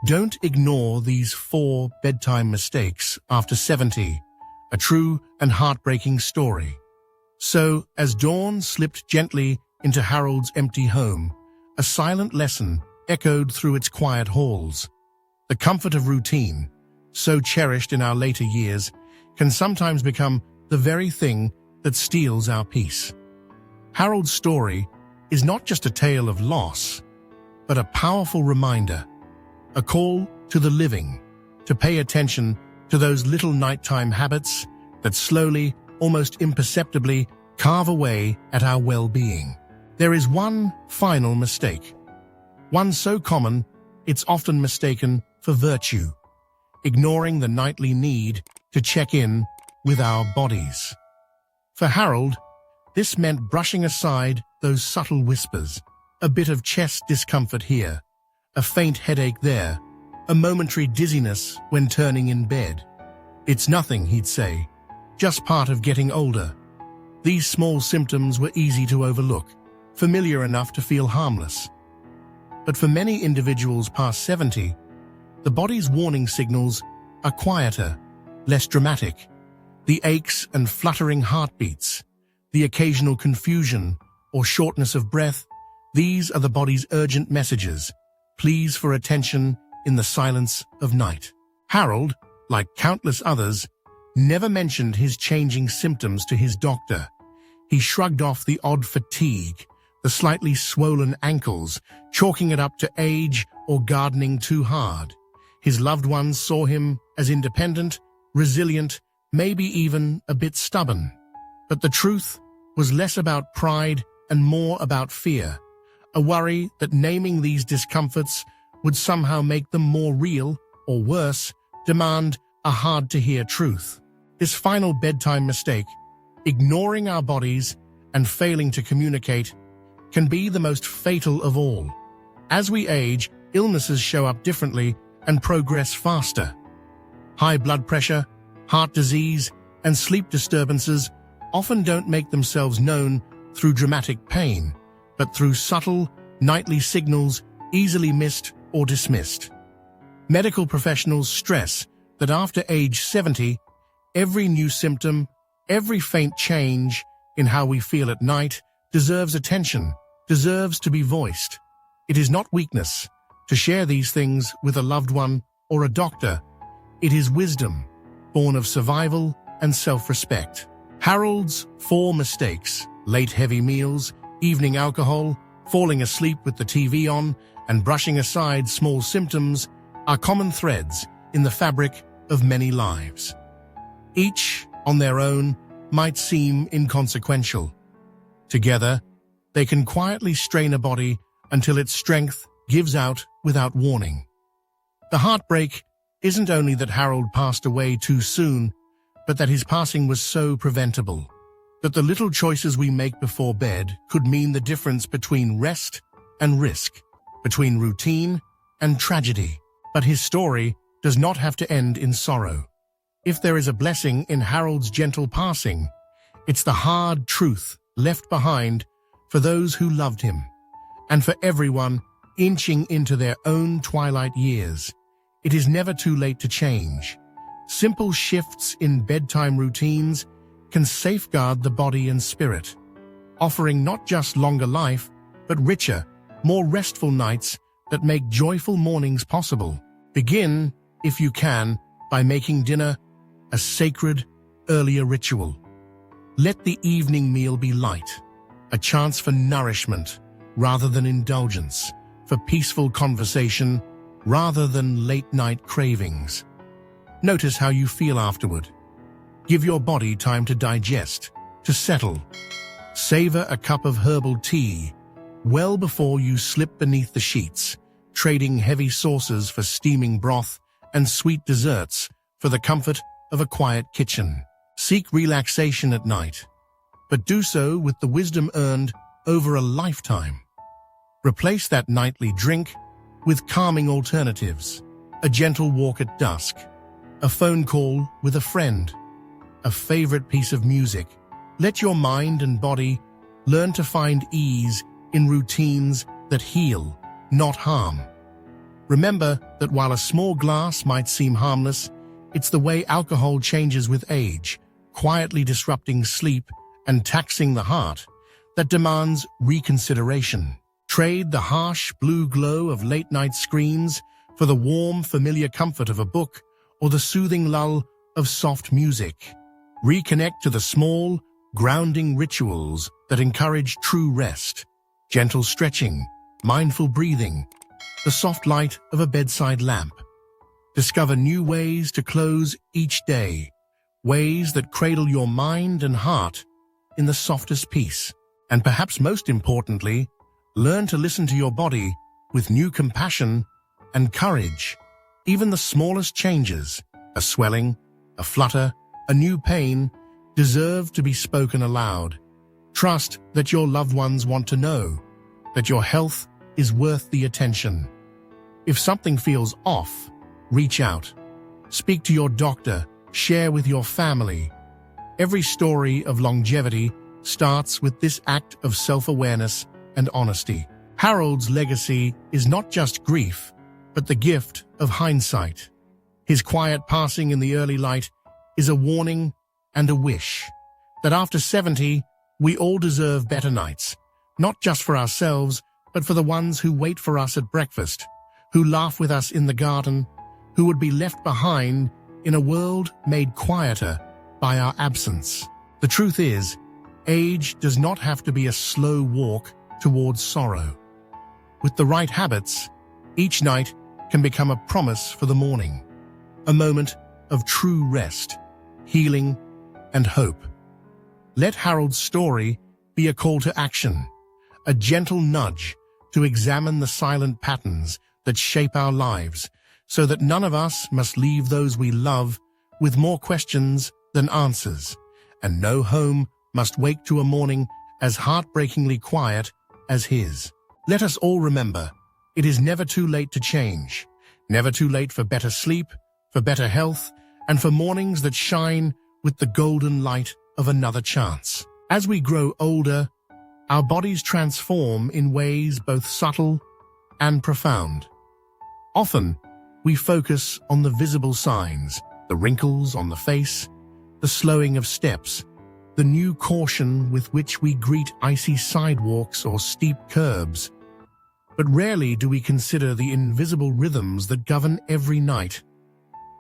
Don't ignore these 4 bedtime mistakes after 70, a true and heartbreaking story. So, as dawn slipped gently into Harold's empty home, a silent lesson echoed through its quiet halls. The comfort of routine, so cherished in our later years, can sometimes become the very thing that steals our peace. Harold's story is not just a tale of loss, but a powerful reminder, a call to the living, to pay attention to those little nighttime habits that slowly, almost imperceptibly, carve away at our well-being. There is one final mistake, one so common it's often mistaken for virtue, ignoring the nightly need to check in with our bodies. For Harold, this meant brushing aside those subtle whispers, a bit of chest discomfort here, a faint headache there, a momentary dizziness when turning in bed. It's nothing, he'd say, just part of getting older. These small symptoms were easy to overlook, familiar enough to feel harmless. But for many individuals past 70, the body's warning signals are quieter, less dramatic. The aches and fluttering heartbeats, the occasional confusion or shortness of breath, these are the body's urgent messages, pleas for attention in the silence of night. Harold, like countless others, never mentioned his changing symptoms to his doctor. He shrugged off the odd fatigue, the slightly swollen ankles, chalking it up to age or gardening too hard. His loved ones saw him as independent, resilient, maybe even a bit stubborn. But the truth was less about pride and more about fear, a worry that naming these discomforts would somehow make them more real, or worse, demand a hard-to-hear truth. This final bedtime mistake, ignoring our bodies and failing to communicate, can be the most fatal of all. As we age, illnesses show up differently and progress faster. High blood pressure, heart disease, and sleep disturbances often don't make themselves known through dramatic pain, but through subtle, nightly signals easily missed or dismissed. Medical professionals stress that after age 70, every new symptom, every faint change in how we feel at night deserves attention, deserves to be voiced. It is not weakness to share these things with a loved one or a doctor. It is wisdom, born of survival and self-respect. Harold's 4 mistakes, late heavy meals, evening alcohol, falling asleep with the TV on, and brushing aside small symptoms, are common threads in the fabric of many lives. Each, on their own, might seem inconsequential. Together, they can quietly strain a body until its strength gives out without warning. The heartbreak isn't only that Harold passed away too soon, but that his passing was so preventable, that the little choices we make before bed could mean the difference between rest and risk, between routine and tragedy. But his story does not have to end in sorrow. If there is a blessing in Harold's gentle passing, it's the hard truth left behind for those who loved him, and for everyone inching into their own twilight years. It is never too late to change. Simple shifts in bedtime routines can safeguard the body and spirit, offering not just longer life, but richer, more restful nights that make joyful mornings possible. Begin, if you can, by making dinner a sacred, earlier ritual. Let the evening meal be light, a chance for nourishment rather than indulgence, for peaceful conversation rather than late-night cravings. Notice how you feel afterward. Give your body time to digest, to settle. Savor a cup of herbal tea well before you slip beneath the sheets, trading heavy sauces for steaming broth and sweet desserts for the comfort of a quiet kitchen. Seek relaxation at night, but do so with the wisdom earned over a lifetime. Replace that nightly drink with calming alternatives, a gentle walk at dusk, a phone call with a friend, a favorite piece of music. Let your mind and body learn to find ease in routines that heal, not harm. Remember that while a small glass might seem harmless, it's the way alcohol changes with age, quietly disrupting sleep and taxing the heart, that demands reconsideration. Trade the harsh blue glow of late-night screens for the warm, familiar comfort of a book or the soothing lull of soft music. Reconnect to the small, grounding rituals that encourage true rest, gentle stretching, mindful breathing, the soft light of a bedside lamp. Discover new ways to close each day, ways that cradle your mind and heart in the softest peace. And perhaps most importantly, learn to listen to your body with new compassion and courage. Even the smallest changes, a swelling, a flutter, a new pain, deserve to be spoken aloud. Trust that your loved ones want to know that your health is worth the attention. If something feels off, reach out. Speak to your doctor, share with your family. Every story of longevity starts with this act of self-awareness and honesty. Harold's legacy is not just grief, but the gift of hindsight. His quiet passing in the early light is a warning and a wish that after 70, we all deserve better nights, not just for ourselves, but for the ones who wait for us at breakfast, who laugh with us in the garden, who would be left behind in a world made quieter by our absence. The truth is, age does not have to be a slow walk towards sorrow. With the right habits, each night can become a promise for the morning, a moment of true rest, healing, and hope. Let Harold's story be a call to action, a gentle nudge to examine the silent patterns that shape our lives, so that none of us must leave those we love with more questions than answers, and no home must wake to a morning as heartbreakingly quiet as his. Let us all remember, it is never too late to change, never too late for better sleep, for better health, and for mornings that shine with the golden light of another chance. As we grow older, our bodies transform in ways both subtle and profound. Often, we focus on the visible signs, the wrinkles on the face, the slowing of steps, the new caution with which we greet icy sidewalks or steep curbs. But rarely do we consider the invisible rhythms that govern every night,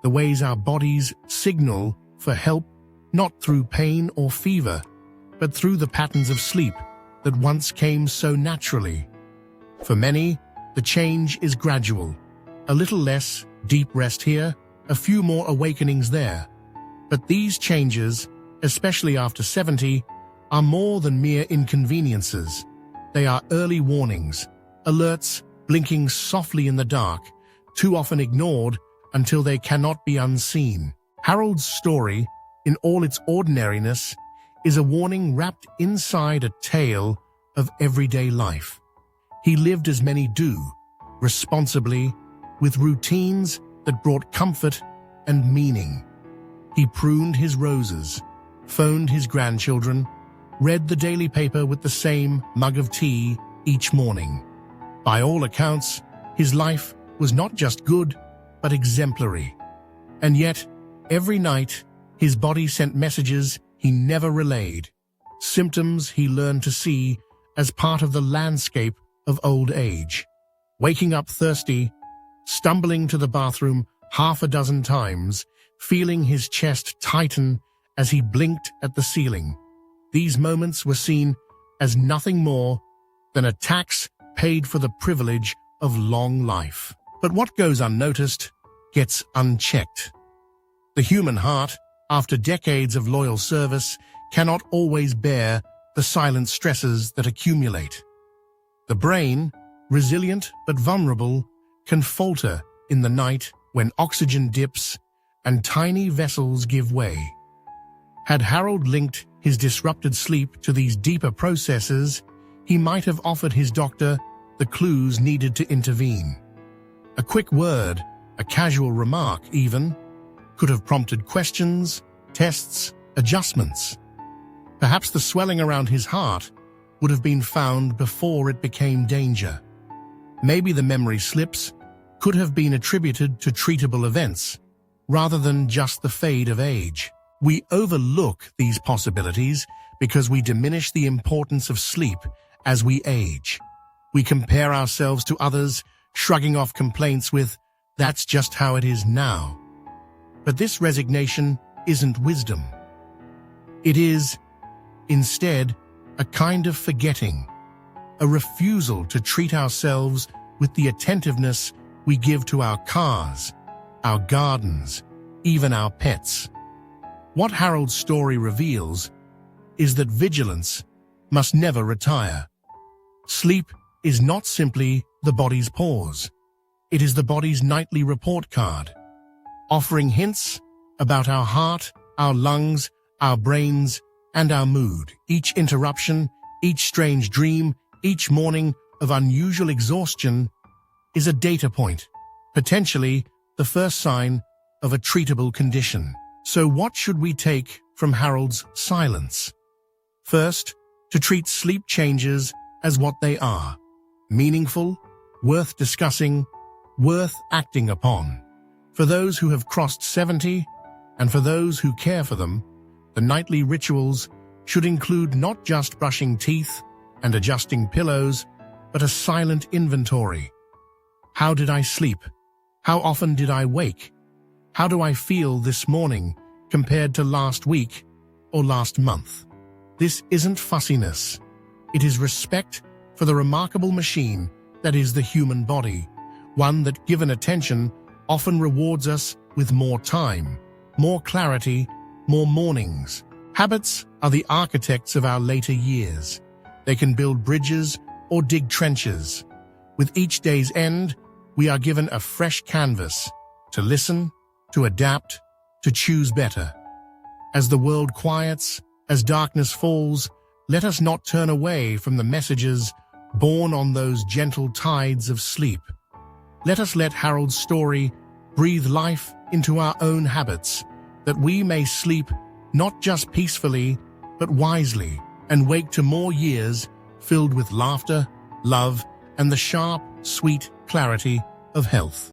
the ways our bodies signal for help, not through pain or fever, but through the patterns of sleep that once came so naturally. For many, the change is gradual. A little less deep rest here, a few more awakenings there. But these changes, especially after 70, are more than mere inconveniences. They are early warnings, alerts blinking softly in the dark, too often ignored until they cannot be unseen. Harold's story, in all its ordinariness, is a warning wrapped inside a tale of everyday life. He lived as many do, responsibly, with routines that brought comfort and meaning. He pruned his roses, phoned his grandchildren, read the daily paper with the same mug of tea each morning. By all accounts, his life was not just good, but exemplary. And yet, every night, his body sent messages he never relayed, symptoms he learned to see as part of the landscape of old age. Waking up thirsty, stumbling to the bathroom half a dozen times, feeling his chest tighten as he blinked at the ceiling. These moments were seen as nothing more than a tax paid for the privilege of long life. But what goes unnoticed gets unchecked. The human heart, after decades of loyal service, cannot always bear the silent stresses that accumulate. The brain, resilient but vulnerable, can falter in the night when oxygen dips and tiny vessels give way. Had Harold linked his disrupted sleep to these deeper processes, he might have offered his doctor the clues needed to intervene. A quick word, a casual remark even, could have prompted questions, tests, adjustments. Perhaps the swelling around his heart would have been found before it became danger. Maybe the memory slips, could have been attributed to treatable events, rather than just the fade of age. We overlook these possibilities because we diminish the importance of sleep as we age. We compare ourselves to others, shrugging off complaints with, "That's just how it is now." But this resignation isn't wisdom. It is, instead, a kind of forgetting, a refusal to treat ourselves with the attentiveness we give to our cars, our gardens, even our pets. What Harold's story reveals is that vigilance must never retire. Sleep is not simply the body's pause. It is the body's nightly report card, offering hints about our heart, our lungs, our brains, and our mood. Each interruption, each strange dream, each morning of unusual exhaustion is a data point, potentially the first sign of a treatable condition. So what should we take from Harold's silence? First, to treat sleep changes as what they are: meaningful, worth discussing, worth acting upon. For those who have crossed 70, and for those who care for them, the nightly rituals should include not just brushing teeth and adjusting pillows, but a silent inventory. How did I sleep? How often did I wake? How do I feel this morning compared to last week or last month? This isn't fussiness. It is respect for the remarkable machine that is the human body, one that, given attention, often rewards us with more time, more clarity, more mornings. Habits are the architects of our later years. They can build bridges or dig trenches. With each day's end, we are given a fresh canvas to listen, to adapt, to choose better. As the world quiets, as darkness falls, let us not turn away from the messages born on those gentle tides of sleep. Let us let Harold's story breathe life into our own habits, that we may sleep not just peacefully, but wisely, and wake to more years filled with laughter, love, and the sharp, sweet clarity of health.